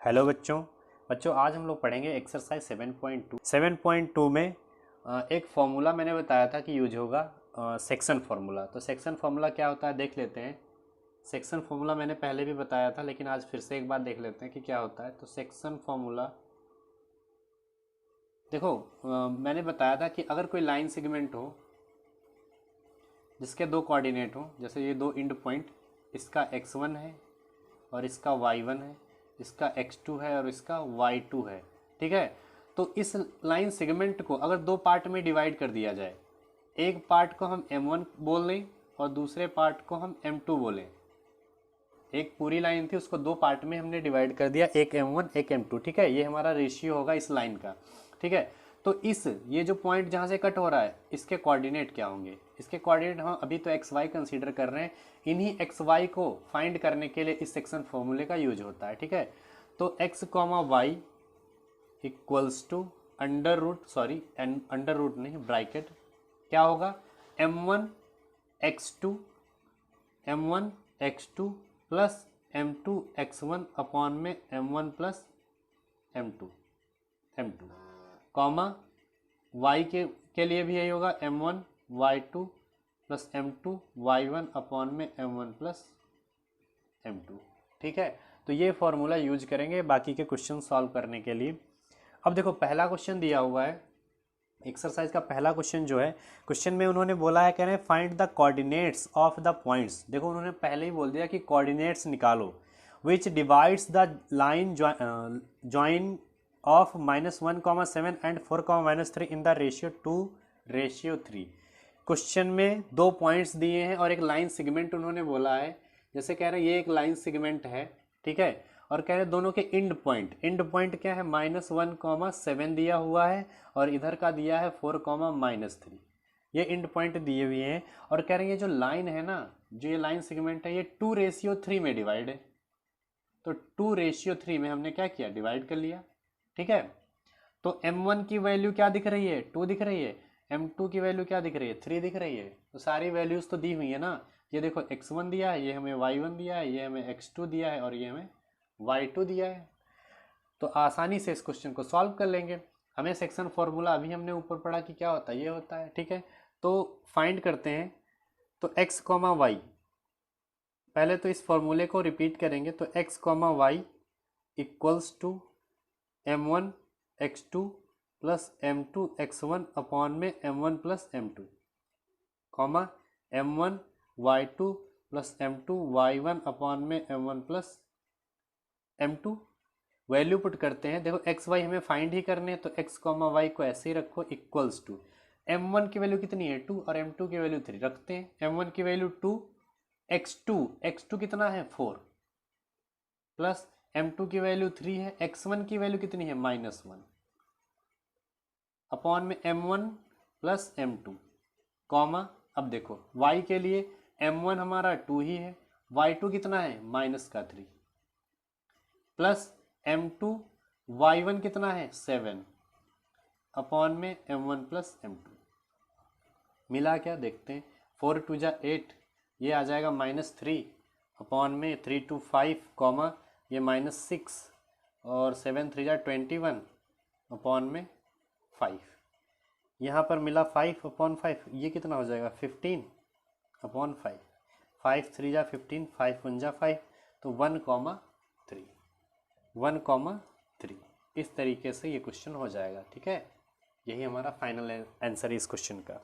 Hello बच्चों। आज हम लोग पढ़ेंगे एक्सरसाइज 7.2 में एक फॉर्मूला मैंने बताया था कि यूज होगा सेक्शन फार्मूला। तो सेक्शन फार्मूला क्या होता है देख लेते हैं। सेक्शन फार्मूला मैंने पहले भी बताया था, लेकिन आज फिर से एक बार देख लेते हैं कि क्या होता है। तो सेक्शन फार्मूला देखो, मैंने बताया था कि अगर कोई लाइन सेगमेंट हो जिसके दो कोऑर्डिनेट हो, जैसे ये दो इंड पॉइंट, इसका x1 है और इसका y1 है, इसका x2 है और इसका y2 है, ठीक है। तो इस लाइन सेगमेंट को अगर दो पार्ट में डिवाइड कर दिया जाए, एक पार्ट को हम m1 बोल लें और दूसरे पार्ट को हम m2 बोलें। एक पूरी लाइन थी, उसको दो पार्ट में हमने डिवाइड कर दिया, एक m1 एक m2, ठीक है। ये हमारा रेशियो होगा इस लाइन का, ठीक है। तो ये जो पॉइंट जहाँ से कट हो रहा है, इसके कोऑर्डिनेट क्या होंगे? इसके कोऑर्डिनेट हम अभी तो एक्स वाई कंसीडर कर रहे हैं। इन्हीं एक्स वाई को फाइंड करने के लिए इस सेक्शन फॉर्मूले का यूज होता है, ठीक है। तो x comma y equals to under root नहीं, ब्रैकेट क्या होगा, m1 x2 plus m2 x1 upon में m1 plus m2 comma y के लिए भी यही होगा, m1 y2 plus m2 y1 upon में m1 प्लस m2, ठीक है। तो ये फॉर्मूला यूज करेंगे बाकी के क्वेश्चन सॉल्व करने के लिए। अब देखो, पहला क्वेश्चन दिया हुआ है एक्सरसाइज का। पहला क्वेश्चन जो है, क्वेश्चन में उन्होंने बोला है, कह रहे हैं find the coordinates of the points. देखो, उन्होंने पहले ही बोल दिया कि कोऑर्डिनेट्स निकालो विच divides the line join of -1,7 and 4,-3 in the ratio 2:3। Question में दो पॉइंट्स दिए हैं और एक लाइन सेगमेंट उन्होंने बोला है। जैसे कह रहे हैं ये एक लाइन सेगमेंट है, ठीक है, और कह रहे हैं दोनों के इंड पॉइंट क्या है, -1,7 दिया हुआ है और इधर का दिया है 4,-3। ये इंड पॉइंट दिए हुए हैं और कह रहे हैं ये जो लाइन है ना, जो ये लाइन सेगमेंट है, ये 2:3 में डिवाइड है। तो 2:3 में हमने क्या किया, डिवाइड कर लिया, ठीक है। तो m1 की वैल्यू क्या दिख रही है, 2 दिख रही है। m2 की वैल्यू क्या दिख रही है, 3 दिख रही है। तो सारी वैल्यूज तो दी हुई है ना। ये देखो, x1 दिया है, ये हमें y1 दिया है, ये हमें x2 दिया है और ये हमें y2 दिया है। तो आसानी से इस क्वेश्चन को सॉल्व कर लेंगे। हमें सेक्शन फॉर्मूला अभी हमने ऊपर पढ़ा कि क्या होता है, ये होता है, ठीक है। तो फाइंड करते हैं। तो x कॉमा वाई, पहले तो इस फॉर्मूले को रिपीट करेंगे। तो x comma y equals to m1 x2 plus m2 x1 upon में m1 plus m2 comma m1 y2 plus m2 y1 upon में m1 plus m2। Value put करते हैं। देखो, एक्स वाई हमें फाइंड ही करने हैं, तो एक्स कॉमा वाई को ऐसे ही रखो, इक्वल्स टू m1 की वैल्यू कितनी है, 2 और m2 की वैल्यू 3 रखते हैं। m1 की वैल्यू 2, x2 कितना है, 4 प्लस m2 की वैल्यू 3 है, x1 की वैल्यू कितनी है, -1 अपॉन में m1 प्लस m2 कॉमा। अब देखो, y के लिए m1 हमारा 2 ही है, y2 कितना है, -3 प्लस m2 y1 कितना है, 7 अपॉन में m1 प्लस m2 मिला क्या, देखते हैं। 4 2 जा 8, ये आ जाएगा -3 अपॉन में 3 2 5 कॉमा ये -6 और 7 3 जा 21 अपॉन में 5। यहाँ पर मिला 5 अपॉन 5, ये कितना हो जाएगा, 15 अपॉन 5। 5 3 जा 15, 5 1 जा 5, तो 1,3 इस तरीके से ये क्वेश्चन हो जाएगा, ठीक है। यही हमारा फाइनल आंसर है इस क्वेश्चन का।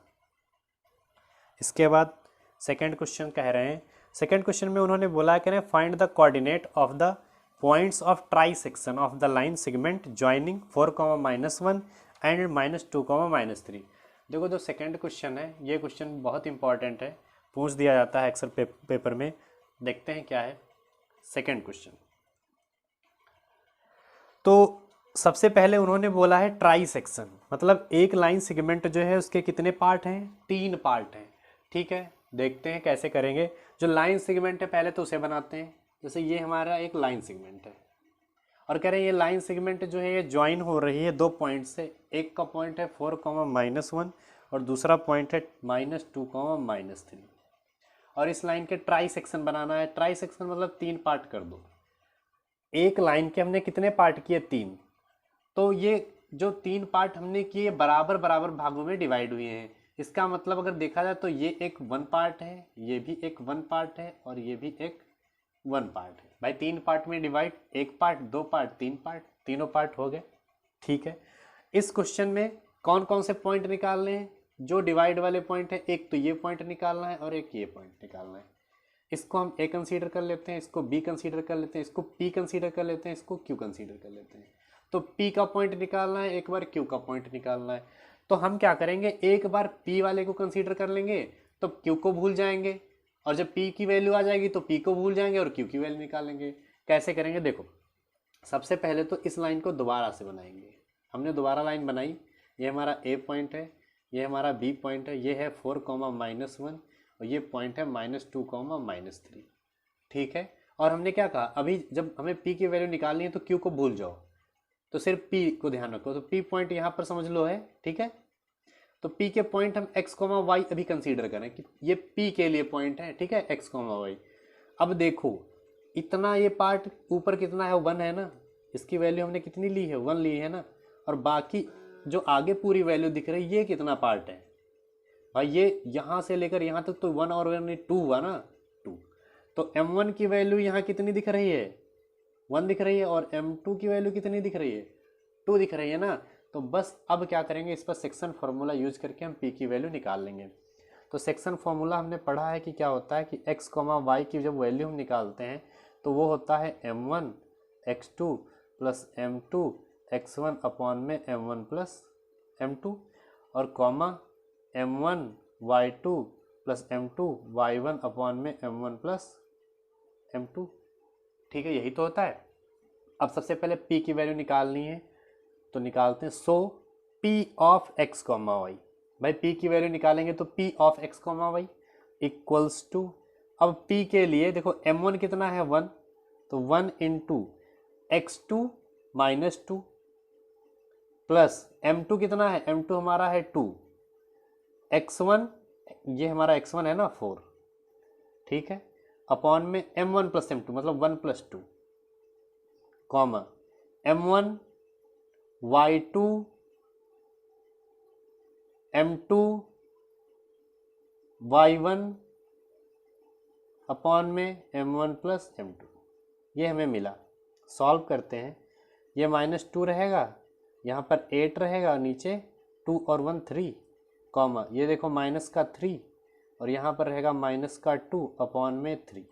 इसके बाद सेकंड क्वेश्चन कह रहे हैं। सेकंड क्वेश्चन में उन्होंने बोला है, कह रहे हैं find the coordinate of the points of try section of the line segment joining 4,-1 and -2,-3। देखो, जो सेकंड क्वेश्चन है, ये क्वेश्चन बहुत इंपॉर्टेंट है, पूछ दिया जाता है अक्सर पेपर में। देखते हैं क्या है सेकंड क्वेश्चन। तो सबसे पहले उन्होंने बोला है ट्राई सेक्शन, मतलब एक लाइन सेगमेंट जो है उसके कितने पार्ट हैं, 3 पार्ट हैं, ठीक है। देखते हैं कैसे करेंगे। जो लाइन सेगमेंट है पहले तो उसे बनाते हैं। जैसे ये हमारा एक लाइन सेगमेंट है और कह रहे हैं ये लाइन सेगमेंट जो है ये ज्वाइन हो रही है दो पॉइंट से। एक का पॉइंट है 4,-1 और दूसरा पॉइंट है -2,-3। और इस लाइन के ट्राई सेक्शन बनाना है। ट्राई सेक्शन मतलब 3 पार्ट कर दो। एक लाइन के हमने कितने पार्ट किए, 3। तो ये जो 3 पार्ट हमने किए बराबर बराबर भागों में डिवाइड हुए हैं। इसका मतलब अगर देखा जाए तो ये एक 1 पार्ट है, ये भी एक 1 पार्ट है, और ये भी एक 1 पार्ट है। भाई 3 पार्ट में डिवाइड, 1 पार्ट, 2 पार्ट, 3 पार्ट, तीनों पार्ट हो गए। ठीक है, इस क्वेश्चन में कौन कौन से पॉइंट निकालने हैं? जो डिवाइड वाले पॉइंट है, एक तो ये पॉइंट निकालना है और एक ये पॉइंट निकालना है। इसको हम ए कंसीडर कर लेते हैं, इसको बी कंसीडर कर लेते हैं, इसको पी कंसीडर कर लेते हैं, इसको क्यू कंसीडर कर लेते हैं। तो पी का पॉइंट निकालना है, एक बार क्यू का पॉइंट निकालना है। तो हम क्या करेंगे, एक बार पी वाले को कंसीडर कर लेंगे तो क्यू को भूल जाएंगे, और जब पी की वैल्यू आ जाएगी तो पी को भूल जाएंगे और क्यू की वैल्यू निकाल लेंगे। कैसे करेंगे, देखो सबसे पहले तो इस लाइन को दोबारा से बनाएंगे। हमने दोबारा लाइन बनाई, ये हमारा ए पॉइंट है, ये हमारा बी पॉइंट है, ये है 4,-1 और ये पॉइंट है -2,-3। ठीक है, और हमने क्या कहा, अभी जब हमें पी की वैल्यू निकालनी है तो क्यू को भूल जाओ, तो सिर्फ पी को ध्यान रखो। तो पी पॉइंट यहाँ पर समझ लो है। ठीक है, तो पी के पॉइंट हम x, y अभी कंसीडर करें कि ये पी के लिए पॉइंट है। ठीक है, x, y। अब देखो इतना ये पार्ट ऊपर कितना है, 1 है ना, इसकी वैल्यू हमने कितनी ली है, 1 ली है ना, और बाकी जो आगे पूरी वैल्यू दिख रही है ये कितना पार्ट है भाई, ये यहाँ से लेकर यहाँ तक तो 1 और 1 2 हुआ ना, 2। तो m1 की वैल्यू यहाँ कितनी दिख रही है, 1 दिख रही है, और m2 की वैल्यू कितनी दिख रही है, 2 दिख रही है ना। तो बस अब क्या करेंगे, इस पर सेक्शन फार्मूला यूज करके हम p की वैल्यू निकाल लेंगे। तो सेक्शन फार्मूला हमने पढ़ा है कि क्या होता है कि x, y की जब वैल्यू हम निकालते हैं तो वो होता है m1 x2 plus m2 x1 upon में m1 प्लस m2, और comma m1 y2 plus m2 y1 upon में m1 प्लस m2। ठीक है, यही तो होता है। अब सबसे पहले p की वैल्यू निकालनी है, तो निकालते हैं। So p of x, y, भाई p की वैल्यू निकालेंगे तो p of x, y equals to, अब p के लिए देखो m1 कितना है, 1, तो 1 इंटू x2 -2 प्लस m2 कितना है, m2 हमारा है 2, x1 ये हमारा x1 है ना 4। ठीक है, अपॉन में m1 प्लस m2 मतलब 1 plus 2, comma m1 y2 m2 y1 upon में m1 प्लस m2, ये हमें मिला। सॉल्व करते हैं, ये -2 रहेगा, यहाँ पर 8 रहेगा, नीचे 2 और 1 3, कॉमा ये देखो माइनस का 3, और यहाँ पर रहेगा माइनस का 2 अपॉन में 3,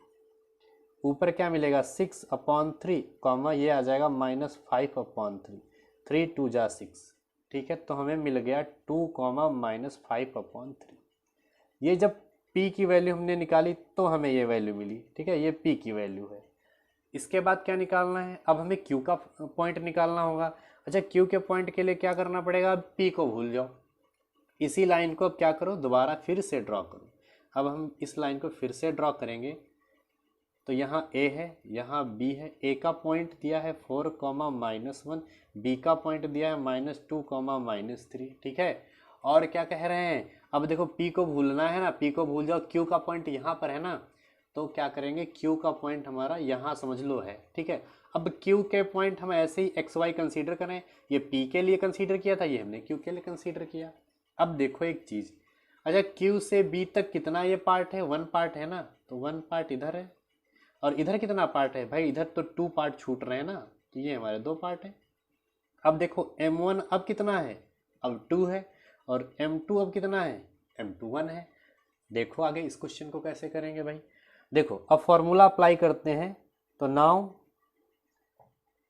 ऊपर क्या मिलेगा 6 अपॉन 3, कॉमा ये आ जाएगा -5 अपॉन 3, 3 2 जा 6। ठीक है, तो हमें मिल गया 2, -5 अपॉन 3। ये जब p की वैल्यू हमने निकाली तो हमें ये वैल्यू मिली। ठीक है, ये p की वैल्यू है। इसके बाद क्या निकालना है, अब हमें q का पॉइंट निकालना होगा। अच्छा, q के पॉइंट के लिए क्या करना पड़ेगा, अब p को भूल जाओ, इसी लाइन को अब क्या करो, दोबारा फिर से ड्रॉ करो। अब हम इस लाइन को फिर से ड्रॉ करेंगे, तो यहाँ a है, यहाँ b है। a का पॉइंट दिया है 4, -1, b का पॉइंट दिया है -2, -3। ठीक है, और क्या कह रहे हैं, अब देखो p को भूलना है ना, p को भूल जाओ, q का पॉइंट यहाँ पर है ना, तो क्या करेंगे, q का पॉइंट हमारा यहाँ समझ लो है। ठीक है, अब q के पॉइंट हम ऐसे ही x y कंसीडर करें, ये p के लिए कंसीडर किया था, ये हमने q के लिए कंसीडर किया। अब देखो एक चीज़, अच्छा q से b तक कितना ये पार्ट है, 1 पार्ट है ना, तो 1 पार्ट इधर है, और इधर कितना पार्ट है भाई, इधर तो 2 पार्ट छूट रहे हैं ना, तो ये हमारे 2 पार्ट है। अब देखो m1 अब कितना है, अब 2 है, और m2 अब कितना है, m2 1 है। देखो आगे इस क्वेश्चन को कैसे करेंगे भाई, देखो अब फॉर्मूला अप्लाई करते हैं। तो now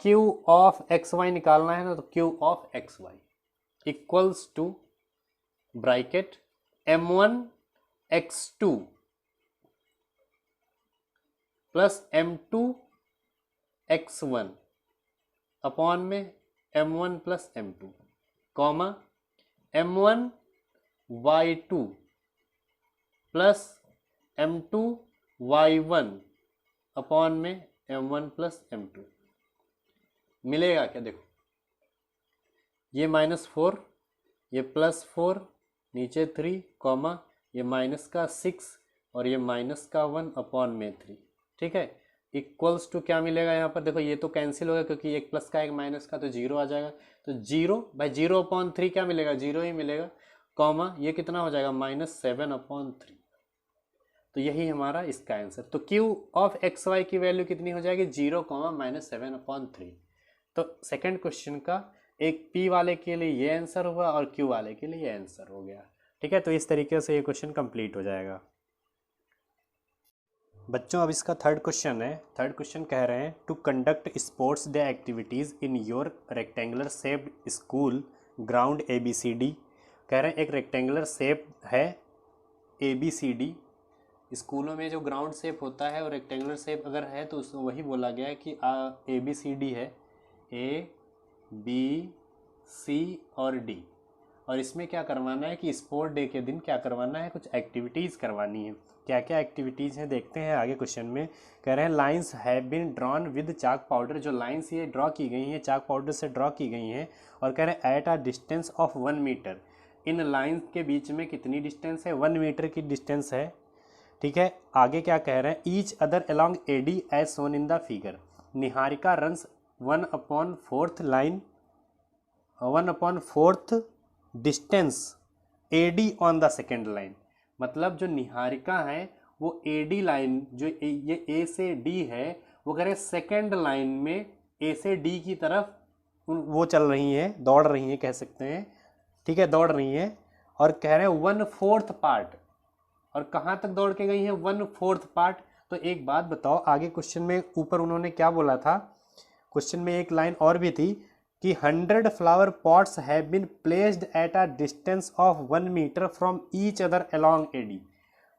q of x y निकालना है ना, तो q of x y equals to bracket m1 x2 plus m2 x1 upon में m1 plus m2, comma m1 y2 plus m2 y1 upon में m1 प्लस m2। मिलेगा क्या, देखो ये -4, ये +4, नीचे 3, कॉमा ये माइनस का 6 और ये -1 अपॉन में 3। ठीक है, इक्वल्स टू क्या मिलेगा यहाँ पर, देखो ये तो कैंसिल होगा क्योंकि एक प्लस का एक माइनस का, तो जीरो आ जाएगा। तो जीरो भाई 0/3 क्या मिलेगा, जीरो ही मिलेगा, कॉमा ये कितना हो जाएगा -7/3। तो यही हमारा इसका आंसर। तो Q ऑफ एक्स वाई की वैल्यू कितनी हो जाएगी, 0, -7/3। तो सेकंड क्वेश्चन का एक P वाले के लिए ये आंसर हुआ और Q वाले के लिए ये आंसर हो गया। ठीक है, तो इस तरीके से ये क्वेश्चन कंप्लीट हो जाएगा। बच्चों अब इसका थर्ड क्वेश्चन है। थर्ड क्वेश्चन कह रहे हैं to conduct sports day activities in your rectangular shaped school ground ABCD। कह रहे हैं एक रेक्टेंगुलर शेप है ABCD, स्कूलों में जो ग्राउंड शेप होता है और रेक्टेंगुलर शेप अगर है तो उसमें वही बोला गया है कि ABCD है, ABC और D। और इसमें क्या करवाना है कि स्पोर्ट डे के दिन क्या करवाना है, कुछ एक्टिविटीज़ करवानी है। क्या क्या एक्टिविटीज़ हैं देखते हैं आगे क्वेश्चन में। कह रहे हैं lines have been drawn with chalk powder, जो लाइंस ये ड्रॉ की गई हैं चाक पाउडर से ड्रॉ की गई हैं। और कह रहे हैं at a distance of 1 metre, इन लाइंस के बीच में कितनी डिस्टेंस है, 1 मीटर की डिस्टेंस है। ठीक है, आगे क्या कह रहे हैं each other along AD as shown in the figure. Niharika runs 1/4 line 1/4 distance AD on the second line. मतलब जो निहारिका है वो AD लाइन जो ये A से D है वो कह रहे सेकेंड लाइन में A से D की तरफ वो चल रही है, दौड़ रही है कह सकते हैं। ठीक है, दौड़ रही है और कह रहे हैं 1/4 पार्ट, और कहाँ तक दौड़ के गई है 1/4 पार्ट। तो एक बात बताओ, आगे क्वेश्चन में ऊपर उन्होंने क्या बोला था, क्वेश्चन में एक लाइन और भी थी कि 100 flower pots have been placed at a distance of 1 metre from each other along AD।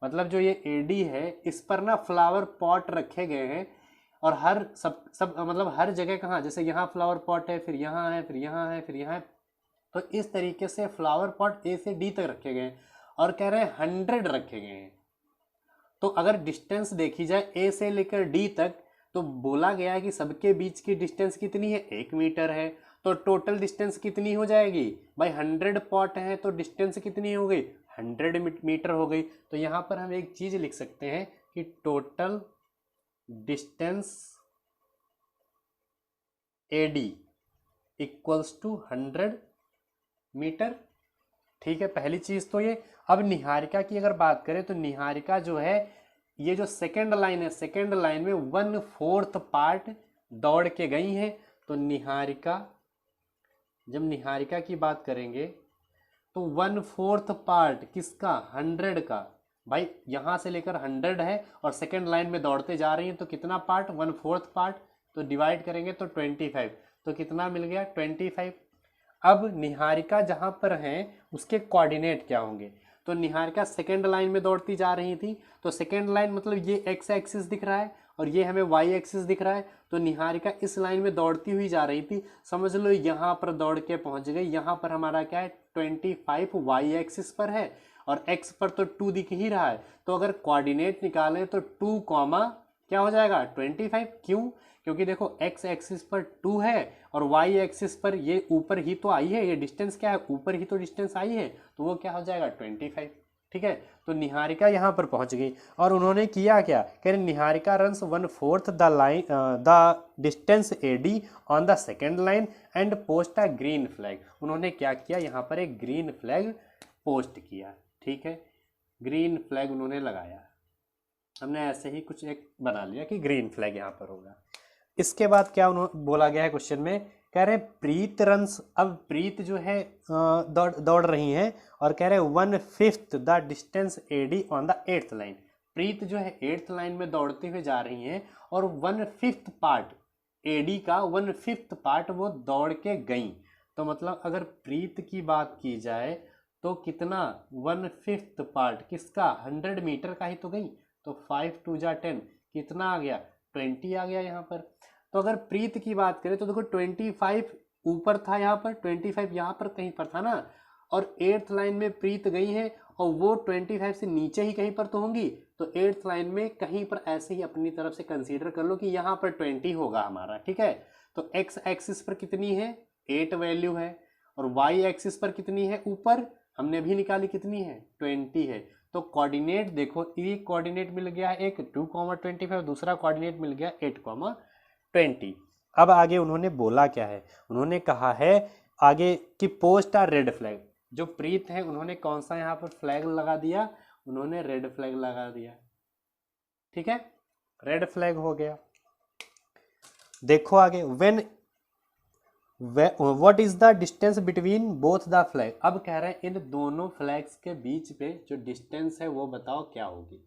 मतलब जो ये AD है इस पर ना फ्लावर पॉट रखे गए हैं, और हर सब मतलब हर जगह कहाँ, जैसे यहाँ फ्लावर पॉट है, फिर यहाँ है, फिर यहाँ है, फिर यहाँ है। तो इस तरीके से फ्लावर पॉट A से D तक रखे गए हैं और कह रहे हैं 100 रखे गए हैं। तो अगर डिस्टेंस देखी जाए A से लेकर D तक, तो बोला गया है कि सबके बीच की डिस्टेंस कितनी है, 1 मीटर है। तो टोटल डिस्टेंस कितनी हो जाएगी भाई, 100 पॉट है तो डिस्टेंस कितनी हो गई, 100 मीटर हो गई। तो यहाँ पर हम एक चीज लिख सकते हैं कि total distance AD equals to 100 metre. ठीक है, पहली चीज तो ये। अब निहारिका की अगर बात करें तो निहारिका जो है ये जो सेकेंड लाइन है, सेकेंड लाइन में 1/4 पार्ट दौड़ के गई है। तो निहारिका, जब निहारिका की बात करेंगे तो 1/4 पार्ट किसका, 100 का। भाई यहाँ से लेकर 100 है और सेकेंड लाइन में दौड़ते जा रही हैं, तो कितना पार्ट, 1/4 पार्ट। तो डिवाइड करेंगे तो 25, तो कितना मिल गया 25। अब निहारिका जहाँ पर हैं उसके कोऑर्डिनेट क्या होंगे, तो निहारिका सेकेंड लाइन में दौड़ती जा रही थी, तो सेकेंड लाइन मतलब ये x एक्सिस दिख रहा है और ये हमें y एक्सिस दिख रहा है। तो निहारिका इस लाइन में दौड़ती हुई जा रही थी, समझ लो यहाँ पर दौड़ के पहुंच गई। यहाँ पर हमारा क्या है 25 y एक्सिस पर है और x पर तो 2 दिख ही रहा है। तो अगर कोऑर्डिनेट निकालें तो 2 कॉमा क्या हो जाएगा 25। क्यों, क्योंकि देखो x एक्सिस पर 2 है और y एक्सिस पर ये ऊपर ही तो आई है, ये डिस्टेंस क्या है, ऊपर ही तो डिस्टेंस आई है, तो वो क्या हो जाएगा 25। ठीक है, तो निहारिका यहाँ पर पहुंच गई और उन्होंने किया क्या, कह रहे Niharika runs 1/4 the line the distance AD on the second line and post a green flag. उन्होंने क्या किया, यहाँ पर एक ग्रीन फ्लैग पोस्ट किया। ठीक है, ग्रीन फ्लैग उन्होंने लगाया, हमने ऐसे ही कुछ एक बना लिया कि ग्रीन फ्लैग यहाँ पर होगा। इसके बाद क्या उन्होंने बोला गया है क्वेश्चन में, कह रहे प्रीत रन्स, अब प्रीत जो है दौड़ रही हैं और कह रहे 1/5 the distance AD on the 8th line. Preet जो है 8th लाइन में दौड़ते हुए जा रही हैं और 1/5 पार्ट AD का 1/5 पार्ट वो दौड़ के गई। तो मतलब अगर प्रीत की बात की जाए तो कितना 1/5 पार्ट किसका, 100 मीटर का ही तो गई। तो 5 2 जा 10, कितना आ गया 20 आ गया यहाँ पर। तो अगर प्रीत की बात करें तो देखो 25 ऊपर था, यहाँ पर 25 यहाँ पर कहीं पर था ना, और 8th लाइन में प्रीत गई है और वो 25 से नीचे ही कहीं पर तो होंगी। तो 8th लाइन में कहीं पर ऐसे ही अपनी तरफ से कंसीडर कर लो कि यहाँ पर 20 होगा हमारा। ठीक है, तो x एक्सिस पर कितनी है 8 वैल्यू है और y एक्सिस पर कितनी है ऊपर हमने अभी निकाली कितनी है 20 है। तो कोऑर्डिनेट देखो, एक कोऑर्डिनेट मिल गया है एक 2,25, दूसरा कोऑर्डिनेट मिल गया 8,20। अब आगे उन्होंने बोला क्या है, उन्होंने कहा है आगे कि पोस्ट आ रेड फ्लैग। जो प्रीत है उन्होंने कौन सा यहाँ पर फ्लैग लगा दिया, उन्होंने रेड फ्लैग लगा दिया। ठीक है, रेड फ्लैग हो गया। देखो आगे, when what is the distance between both the flag. अब कह रहे हैं इन दोनों फ्लैग्स के बीच पे जो डिस्टेंस है वो बताओ क्या होगी।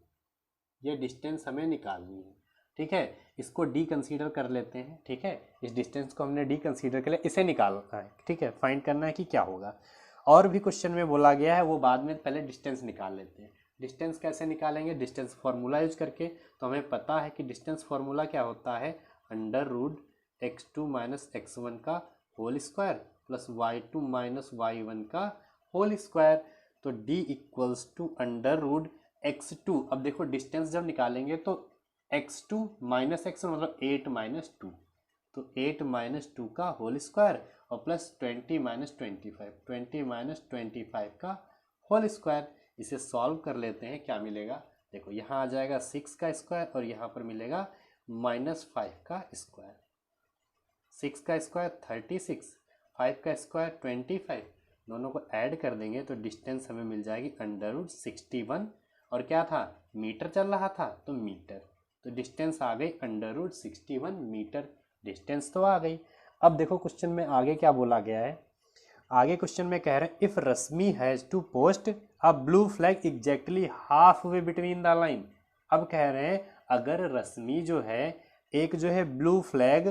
ये डिस्टेंस हमें निकालनी है। ठीक है, इसको डी कंसीडर कर लेते हैं। ठीक है, इस डिस्टेंस को हमने डी कंसीडर कर लिया, इसे निकालना है। ठीक है, फाइंड करना है कि क्या होगा। और भी क्वेश्चन में बोला गया है वो बाद में, पहले डिस्टेंस निकाल लेते हैं। डिस्टेंस कैसे निकालेंगे, डिस्टेंस फार्मूला यूज करके। तो हमें पता है कि डिस्टेंस फार्मूला क्या होता है, √x2 - x1 का whole square plus y2 - y1 का होल स्क्वायर। तो d इक्वल्स टू √x2। अब देखो डिस्टेंस जब निकालेंगे तो x2 - x1 मतलब 8 - 2, तो 8 - 2 का होल स्क्वायर और प्लस 20 - 25, 20 - 25 का होल स्क्वायर। इसे सॉल्व कर लेते हैं, क्या मिलेगा देखो, यहाँ आ जाएगा 6 का स्क्वायर और यहाँ पर मिलेगा -5 का स्क्वायर। 6 का स्क्वायर 36, 5 का स्क्वायर 25, दोनों को ऐड कर देंगे तो डिस्टेंस हमें मिल जाएगी √61। और क्या था, मीटर चल रहा था तो मीटर, तो डिस्टेंस आ गई √61 मीटर। डिस्टेंस तो आ गई। अब देखो क्वेश्चन में आगे क्या बोला गया है, आगे क्वेश्चन में कह रहे हैं if Rashmi has to post a blue flag exactly half way between the line. अब कह रहे हैं अगर रश्मि जो है एक जो है ब्लू फ्लैग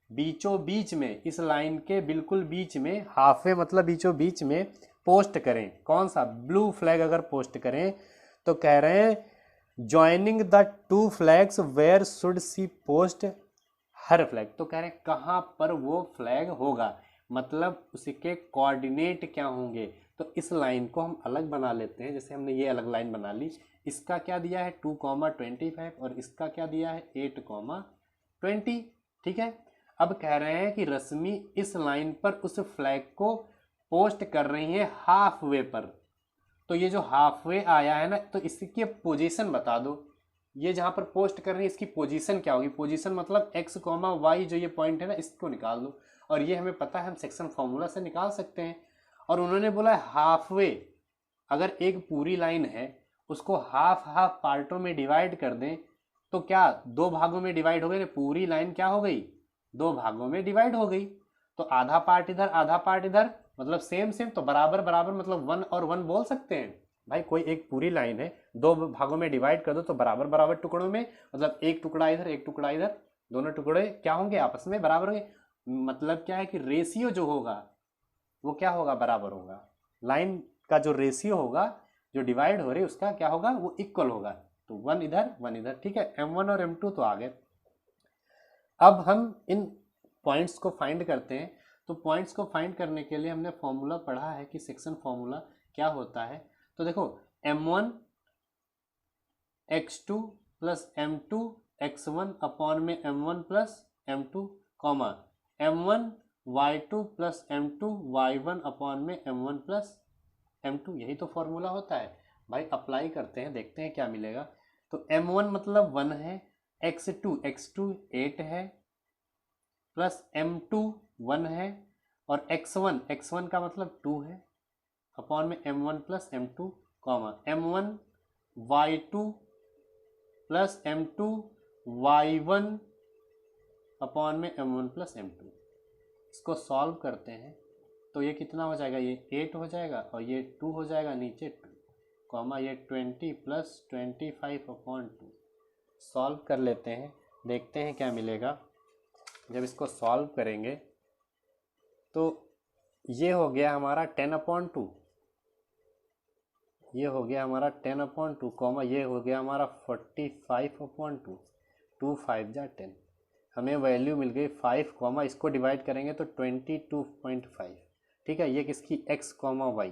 बीचों बीच में, इस लाइन के बिल्कुल बीच में, हाफ वे मतलब बीचों बीच में पोस्ट करें, कौन सा ब्लू फ्लैग अगर पोस्ट करें, तो कह रहे हैं joining the two flags where should she post her flag. तो कह रहे हैं कहाँ पर वो फ्लैग होगा, मतलब उसके कोऑर्डिनेट क्या होंगे। तो इस लाइन को हम अलग बना लेते हैं, जैसे हमने ये अलग लाइन बना ली, इसका क्या दिया है 2,25 और इसका क्या दिया है 8,20। ठीक है, अब कह रहे हैं कि रश्मि इस लाइन पर उस फ्लैग को पोस्ट कर रही है हाफ वे पर। तो ये जो हाफ वे आया है ना, तो इसकी पोजीशन बता दो। ये जहां पर पोस्ट कर रही है इसकी पोजीशन क्या होगी, पोजीशन मतलब x, y जो ये पॉइंट है ना, इसको निकाल दो। और ये हमें पता है, हम सेक्शन फॉर्मूला से निकाल सकते हैं। और उन्होंने बोला है हाफ वे, अगर एक पूरी लाइन है उसको हाफ हाफ पार्टों में डिवाइड कर दें तो क्या 2 भागों में डिवाइड हो गई, पूरी लाइन क्या हो गई 2 भागों में डिवाइड हो गई। तो आधा पार्ट इधर आधा पार्ट इधर, मतलब सेम सेम, तो बराबर बराबर मतलब 1 और 1 बोल सकते हैं। भाई कोई एक पूरी लाइन है 2 भागों में डिवाइड कर दो तो बराबर बराबर टुकड़ों में, मतलब एक टुकड़ा इधर एक टुकड़ा इधर, दोनों टुकड़े क्या होंगे आपस में बराबर होंगे। मतलब क्या है कि रेशियो जो होगा वो क्या होगा, बराबर होगा। लाइन का जो रेशियो होगा जो डिवाइड हो रही है उसका क्या होगा, वो इक्वल होगा। तो 1 इधर 1 इधर। ठीक है, m1 और m2 तो आ गए। अब हम इन पॉइंट्स को फाइंड करते हैं। तो पॉइंट्स को फाइंड करने के लिए हमने फॉर्मूला पढ़ा है कि सेक्शन फॉर्मूला क्या होता है। तो देखो m1 x2 plus m2 x1 upon में m1 plus m2 comma m1 y2 plus m2 y1 upon में m1 प्लस m2, यही तो फॉर्मूला होता है। भाई अप्लाई करते हैं, देखते हैं क्या मिलेगा। तो m1 मतलब 1 है, x2 8 है, प्लस m2 1 है, और x1 का मतलब 2 है, अपॉन में m1 plus m2 comma m1 y2 plus m2 y1 upon में m1 प्लस m2। इसको सॉल्व करते हैं तो ये कितना हो जाएगा, ये 8 हो जाएगा और ये 2 हो जाएगा नीचे 2 कॉमा ये 20 प्लस 25 अपॉन 2। सॉल्व कर लेते हैं, देखते हैं क्या मिलेगा। जब इसको सॉल्व करेंगे तो ये हो गया हमारा 10/2, ये हो गया हमारा 10/2 कॉमा ये हो गया हमारा 45/2, 2 5 जा 10। हमें वैल्यू मिल गई 5 कॉमा इसको डिवाइड करेंगे तो 22.5। ठीक है, ये किसकी x y,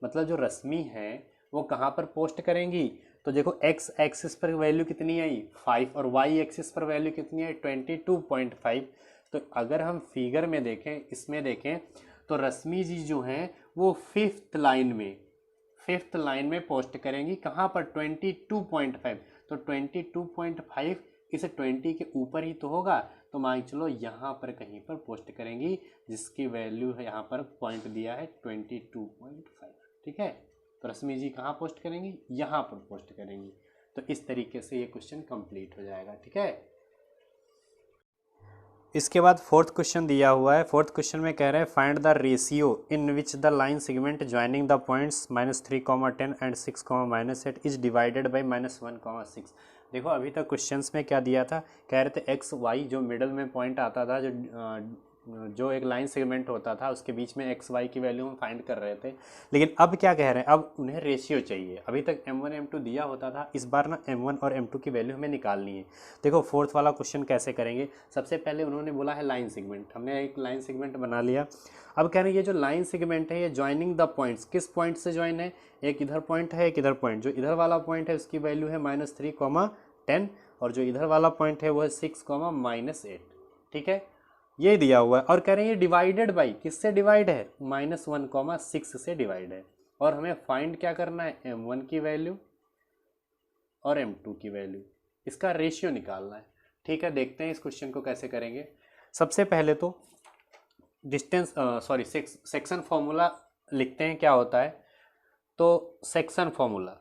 मतलब जो रश्मि है वो कहाँ पर पोस्ट करेंगी। तो देखो x एक्सिस पर वैल्यू कितनी आई 5 और y एक्सिस पर वैल्यू कितनी आई 22.5। तो अगर हम फिगर में देखें, इसमें देखें तो रश्मि जी जो हैं वो 5th लाइन में, 5th लाइन में पोस्ट करेंगी। कहाँ पर? 22.5। तो 22.5 इस 20 के ऊपर ही तो होगा, तो मान चलो यहाँ पर कहीं पर पोस्ट करेंगी, जिसकी वैल्यू है यहाँ पर पॉइंट दिया है 22.5। ठीक है, तो रश्मि जी कहाँ पोस्ट करेंगी? यहाँ पर पोस्ट करेंगी। तो इस तरीके से ये क्वेश्चन कंप्लीट हो जाएगा। ठीक है, इसके बाद फोर्थ क्वेश्चन दिया हुआ है। फोर्थ क्वेश्चन में कह रहे हैं find the ratio in which the line segment joining the points -3, 10 and 6, -8 is divided by -1, 6। देखो अभी तक क्वेश्चंस में क्या दिया था, कह रहे थे एक्स वाई जो मिडल में पॉइंट आता था, जो एक लाइन सेगमेंट होता था उसके बीच में एक्स वाई की वैल्यू हम फाइंड कर रहे थे। लेकिन अब क्या कह रहे हैं, अब उन्हें रेशियो चाहिए। अभी तक m1 m2 दिया होता था, इस बार ना m1 और m2 की वैल्यू हमें निकालनी है। देखो फोर्थ वाला क्वेश्चन कैसे करेंगे। सबसे पहले उन्होंने बोला है लाइन सेगमेंट, हमने एक लाइन सेगमेंट बना लिया। अब कह रहे हैं ये जो लाइन सेगमेंट है ये ज्वाइनिंग द पॉइंट्स, किस पॉइंट से ज्वाइन है? एक इधर पॉइंट है, एक इधर पॉइंट। जो इधर वाला पॉइंट है उसकी वैल्यू है -3, 10 और जो इधर वाला पॉइंट है वो है 6, -8। ठीक है, ये दिया हुआ है और कह रहे हैं ये डिवाइडेड बाई, किससे डिवाइड है? -1, 6 से डिवाइड है। और हमें फाइंड क्या करना है? m1 की वैल्यू और m2 की वैल्यू, इसका रेशियो निकालना है। ठीक है, देखते हैं इस क्वेश्चन को कैसे करेंगे। सबसे पहले तो डिस्टेंस सेक्शन फॉर्मूला लिखते हैं, क्या होता है। तो सेक्शन फॉर्मूला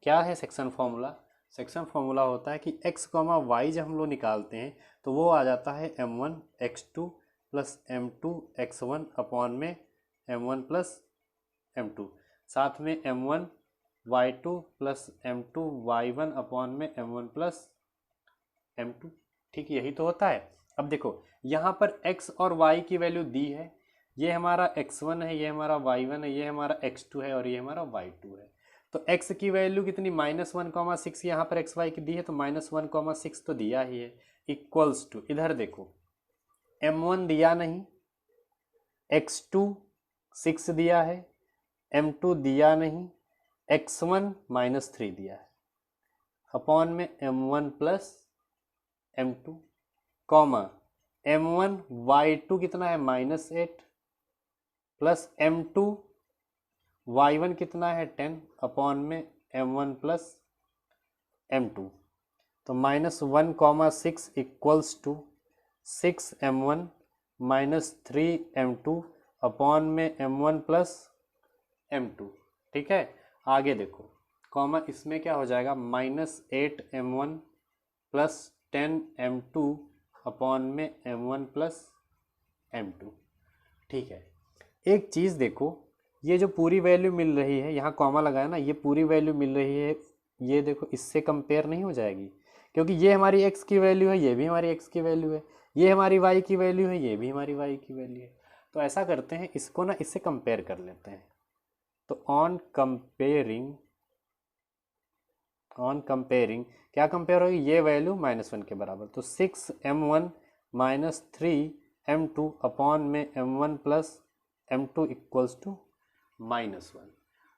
क्या है? सेक्शन फॉर्मूला होता है कि x, y जब हम लोग निकालते हैं तो वो आ जाता है m1 x2 plus m2 x1 upon में m1 प्लस m2, साथ में m1 y2 plus m2 y1 upon में m1 प्लस m2। ठीक, यही तो होता है। अब देखो यहाँ पर x और y की वैल्यू दी है, ये हमारा x1 है, ये हमारा y1 है, ये हमारा x2 है और ये हमारा y2 है। तो x की वैल्यू कितनी? -1, 6 यहाँ पर एक्स वाई की दी है, तो -1, 6 तो दिया ही है, इक्वल्स टू इधर देखो m1 दिया नहीं, x2 6 दिया है, m2 दिया नहीं, x1 -3 दिया है, अपॉन में m1 plus m2, comma m1 y2 कितना है? -8 प्लस m2 y1 कितना है? 10 अपॉन में m1 प्लस m2। तो -1, 6 equals to 6m1 -3m2 upon में m1 प्लस m2। ठीक है, आगे देखो कॉमा इसमें क्या हो जाएगा? -8m1 प्लस 10m2 अपॉन में m1 प्लस m2। ठीक है, एक चीज़ देखो, ये जो पूरी वैल्यू मिल रही है, यहाँ कॉमा लगाया ना, ये पूरी वैल्यू मिल रही है, ये देखो इससे कंपेयर नहीं हो जाएगी, क्योंकि ये हमारी x की वैल्यू है, ये भी हमारी x की वैल्यू है, ये हमारी y की वैल्यू है, ये भी हमारी y की वैल्यू है। तो ऐसा करते हैं, इसको ना इससे कंपेयर कर लेते हैं। तो ऑन कंपेयरिंग क्या कंपेयर होगी? ये वैल्यू -1 के बराबर, तो 6m1 -3m2 अपॉन में m1 plus m2 equals to -1।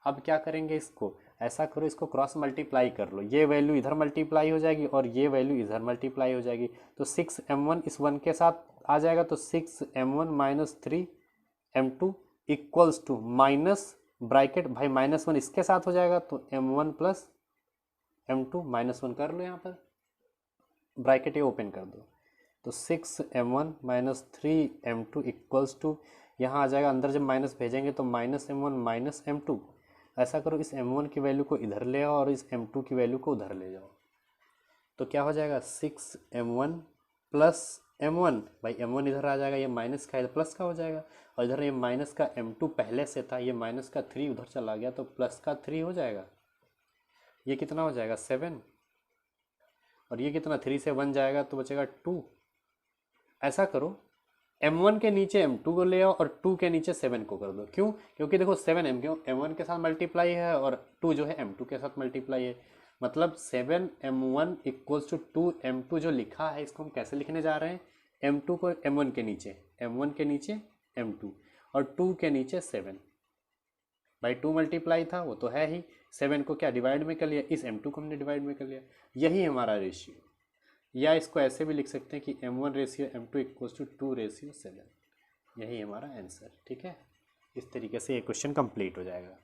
अब क्या करेंगे? इसको ऐसा करो, इसको क्रॉस मल्टीप्लाई कर लो, ये वैल्यू इधर मल्टीप्लाई हो जाएगी और ये वैल्यू इधर मल्टीप्लाई हो जाएगी। तो 6m1 इस 1 के साथ आ जाएगा, तो 6m1 -3m2 equals to minus bracket, भाई -1 इसके साथ हो जाएगा, तो m1 प्लस m2 -1 कर लो, यहाँ पर ब्रैकेट ये ओपन कर दो, तो 6m1 -3m2 इक्वल्स टू, यहाँ आ जाएगा, अंदर जब माइनस भेजेंगे तो -m1 -m2। ऐसा करो, इस m1 की वैल्यू को इधर ले आओ और इस m2 की वैल्यू को उधर ले जाओ, तो क्या हो जाएगा? 6m1 प्लस m1, भाई m1 इधर आ जाएगा, ये माइनस का है प्लस का हो जाएगा, और इधर ये माइनस का m2 पहले से था, ये माइनस का 3 उधर चला गया, तो प्लस का 3 हो जाएगा। ये कितना हो जाएगा? 7, और ये कितना? 3 से 1 जाएगा तो बचेगा 2। ऐसा करो, m1 के नीचे m2 को ले आओ और 2 के नीचे 7 को कर दो। क्यों? क्योंकि देखो 7 m1 के साथ मल्टीप्लाई है और 2 जो है m2 के साथ मल्टीप्लाई है, मतलब 7m1 इक्वल्स टू 2m2 जो लिखा है, इसको हम कैसे लिखने जा रहे हैं? m2 को m1 के नीचे, m1 के नीचे m2 और 2 के नीचे 7, भाई 2 मल्टीप्लाई था वो तो है ही, 7 को क्या डिवाइड में कर लिया, इस m2 को हमने डिवाइड में कर लिया, यही हमारा रेशियो। या इसको ऐसे भी लिख सकते हैं कि m1 ratio m2 equals to 2 ratio 7, यही हमारा आंसर। ठीक है, इस तरीके से ये क्वेश्चन कंप्लीट हो जाएगा।